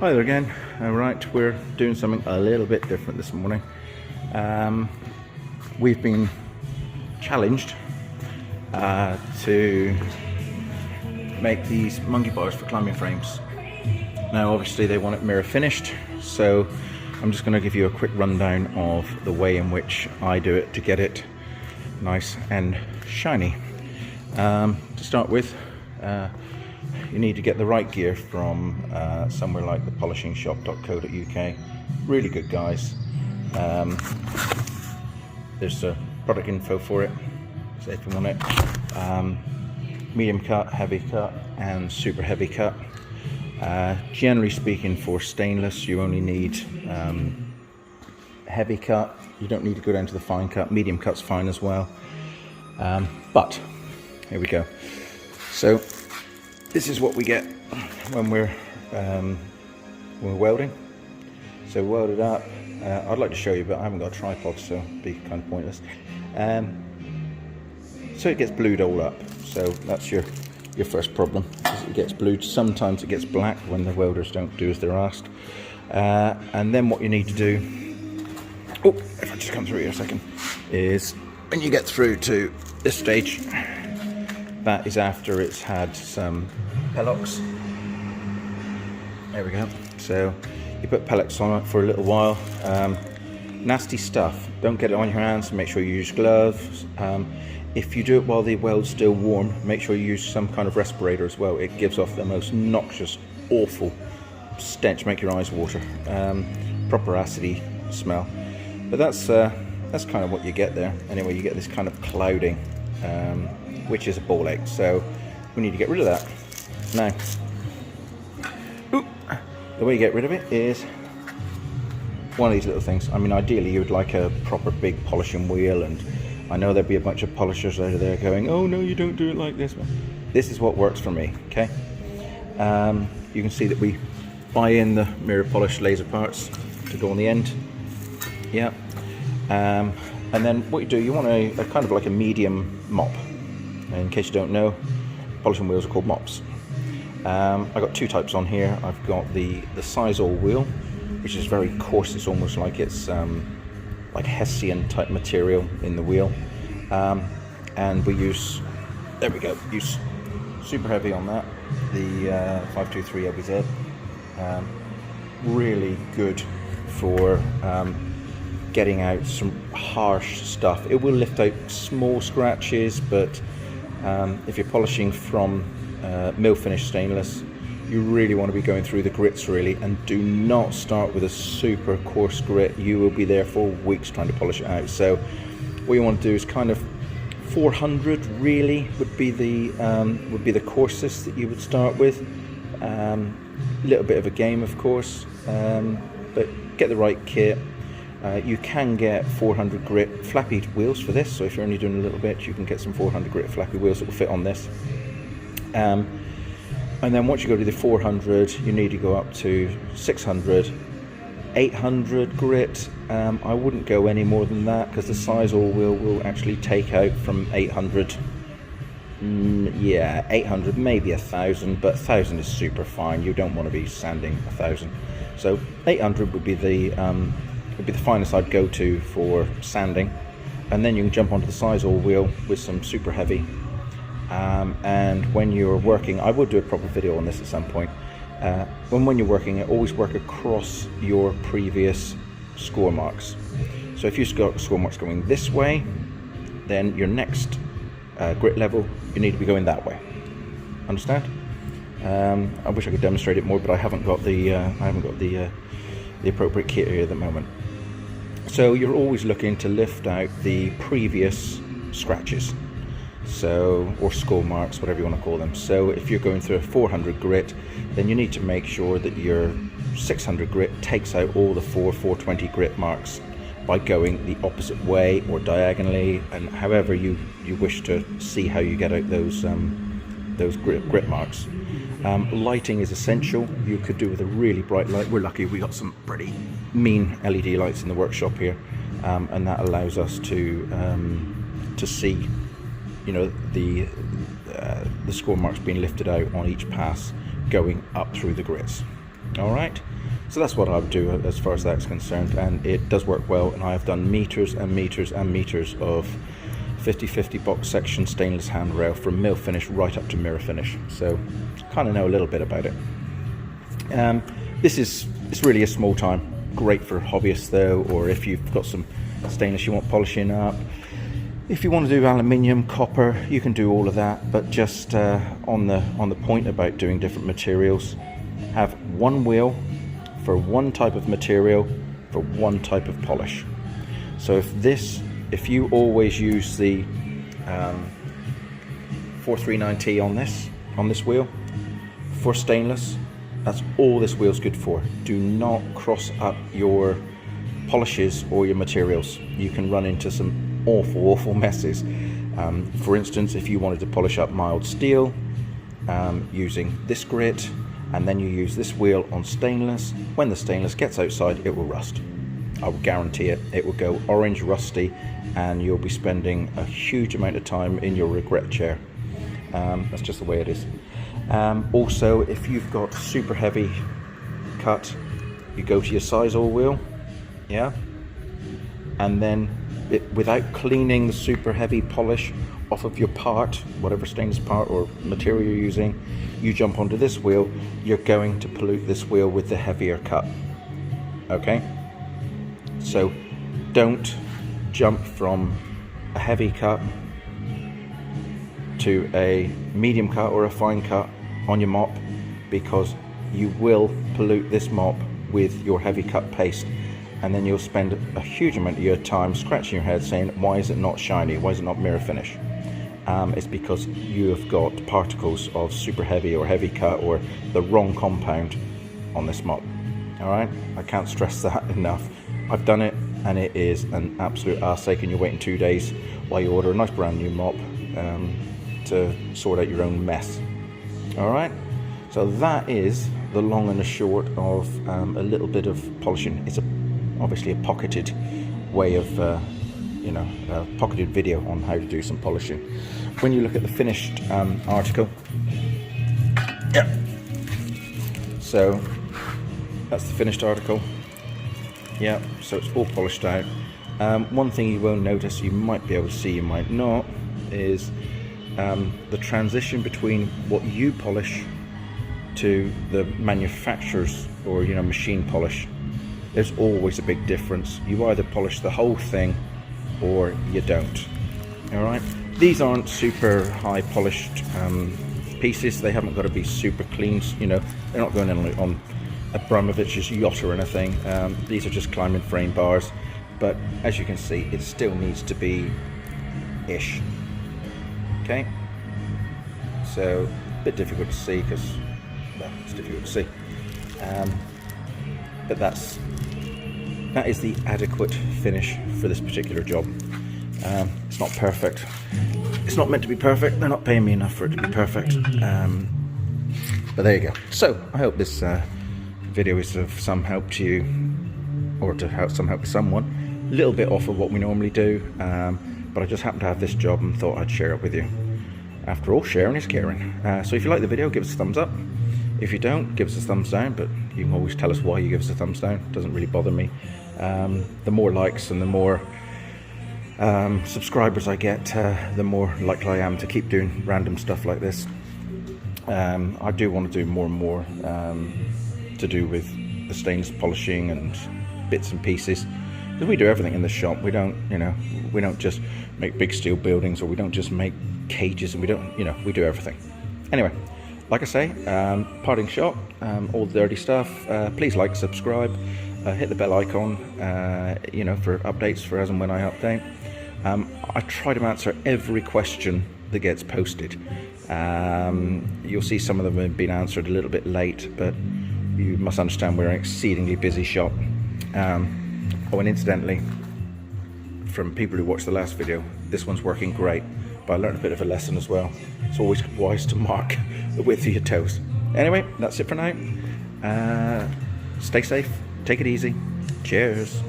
Hi there again. Alright, we're doing something a little bit different this morning. We've been challenged to make these monkey bars for climbing frames. Now obviously they want it mirror finished, so I'm just going to give you a quick rundown of the way in which I do it to get it nice and shiny. To start with, you need to get the right gear from somewhere like the polishingshop.co.uk. Really good guys. There's a product info for it, so if you want it. Medium cut, heavy cut and super heavy cut. Generally speaking, for stainless you only need heavy cut. You don't need to go down to the fine cut. Medium cut's fine as well. But here we go. So this is what we get when we're welding. So weld it up. I'd like to show you, but I haven't got a tripod, so it'd be kind of pointless. So it gets blued all up. So that's your first problem. It gets blued. Sometimes it gets black when the welders don't do as they're asked. And then what you need to do, oh, if I just come through here a second, is when you get through to this stage, that is after it's had some Pellox. There we go. So you put Pellox on it for a little while. Nasty stuff. Don't get it on your hands. Make sure you use gloves. If you do it while the weld's still warm, make sure you use some kind of respirator as well. It gives off the most noxious, awful stench, make your eyes water. Proper acidy smell. But that's kind of what you get there. Anyway, you get this kind of clouding, which is a ball ache. So we need to get rid of that. Now, the way you get rid of it is one of these little things. I mean, ideally you would like a proper big polishing wheel, and I know there'd be a bunch of polishers out there going, oh no, you don't do it like this. This is what works for me, okay? You can see that we buy in the mirror polish laser parts to go on the end. Yeah. And then what you do, you want a kind of like a medium mop. In case you don't know, polishing wheels are called mops. I've got two types on here. I've got the Sizol wheel, which is very coarse. It's almost like it's like Hessian type material in the wheel, and we use, there we go, use super heavy on that, the 523 LBZ. Really good for getting out some harsh stuff. It will lift out small scratches, but if you're polishing from mill finish stainless, you really want to be going through the grits really, and do not start with a super coarse grit. You will be there for weeks trying to polish it out. So what you want to do is kind of 400 really would be the coarsest that you would start with. A little bit of a game, of course, but get the right kit. You can get 400 grit flappy wheels for this, so if you're only doing a little bit, you can get some 400 grit flappy wheels that will fit on this. And then once you go to the 400, you need to go up to 600, 800 grit. I wouldn't go any more than that, because the Sizol wheel will actually take out from 800. Yeah, 800, maybe 1,000, but 1,000 is super fine. You don't want to be sanding 1,000. So 800 would be the finest I'd go to for sanding. And then you can jump onto the Sizol wheel with some super heavy. And when you're working, I will do a proper video on this at some point. When you're working, always work across your previous score marks. So if you've got score marks going this way, then your next grit level, you need to be going that way. Understand? I wish I could demonstrate it more, but I haven't got the appropriate kit here at the moment. So you're always looking to lift out the previous scratches. So, or score marks, whatever you want to call them. So if you're going through a 400 grit, then you need to make sure that your 600 grit takes out all the 420 grit marks by going the opposite way or diagonally, and however you wish to see how you get out those grit marks. Lighting is essential. You could do with a really bright light. We're lucky we got some pretty mean LED lights in the workshop here, and that allows us to see, you know, the score marks being lifted out on each pass going up through the grits. All right, so that's what I would do as far as that's concerned, and it does work well. And I have done meters and meters and meters of 50/50 box section stainless handrail from mill finish right up to mirror finish, so kind of know a little bit about it. It's really a small time, great for hobbyists though, or if you've got some stainless you want polishing up. If you want to do aluminium, copper, you can do all of that, but just on the point about doing different materials, have one wheel for one type of material for one type of polish. So if you always use the 439T on this wheel for stainless, that's all this wheel's good for. Do not cross up your polishes or your materials. You can run into some awful messes. For instance, if you wanted to polish up mild steel using this grit, and then you use this wheel on stainless, when the stainless gets outside, it will rust. I will guarantee it. It will go orange rusty, and you'll be spending a huge amount of time in your regret chair. That's just the way it is. Also, if you've got super heavy cut, you go to your Sizewell wheel, yeah, and then without cleaning the super heavy polish off of your part, whatever stainless part or material you're using, you jump onto this wheel, you're going to pollute this wheel with the heavier cut. Okay, so don't jump from a heavy cut to a medium cut or a fine cut on your mop, because you will pollute this mop with your heavy cut paste, and then you'll spend a huge amount of your time scratching your head saying, why is it not shiny, why is it not mirror finish? It's because you have got particles of super heavy or heavy cut or the wrong compound on this mop. All right, I can't stress that enough. I've done it, and it is an absolute arse-ache, and you're waiting 2 days while you order a nice brand new mop to sort out your own mess. All right, so that is the long and the short of a little bit of polishing. It's obviously a pocketed way of a pocketed video on how to do some polishing. When you look at the finished article, yeah, so that's the finished article. Yeah, so it's all polished out. One thing you will notice, you might be able to see, you might not, is the transition between what you polish to the manufacturer's or machine polish. There's always a big difference. You either polish the whole thing or you don't. All right, these aren't super high polished pieces. They haven't got to be super clean. They're not going in on Abramovich's yacht or anything. These are just climbing frame bars, but as you can see, it still needs to be ish. Okay, so a bit difficult to see because, well, it's difficult to see, but that is the adequate finish for this particular job. It's not perfect. It's not meant to be perfect. They're not paying me enough for it to be perfect. But there you go. So I hope this video is of some help to you, or to help with someone. A little bit off of what we normally do, but I just happened to have this job and thought I'd share it with you. After all, sharing is caring. So if you like the video, give us a thumbs up. If you don't, give us a thumbs down, but you can always tell us why you give us a thumbs down. It doesn't really bother me. The more likes and the more subscribers I get, the more likely I am to keep doing random stuff like this. I do want to do more and more to do with the stainless polishing and bits and pieces, because we do everything in the shop. We don't just make big steel buildings, or we don't just make cages, and we don't, we do everything. Anyway, like I say, parting shot, all the dirty stuff. Please like, subscribe, hit the bell icon, for updates for as and when I update. I try to answer every question that gets posted. You'll see some of them have been answered a little bit late, but you must understand we're an exceedingly busy shop. Oh, and incidentally, from people who watched the last video, this one's working great, but I learned a bit of a lesson as well. It's always wise to mark the width of your toes. Anyway, that's it for now. Stay safe, take it easy. Cheers.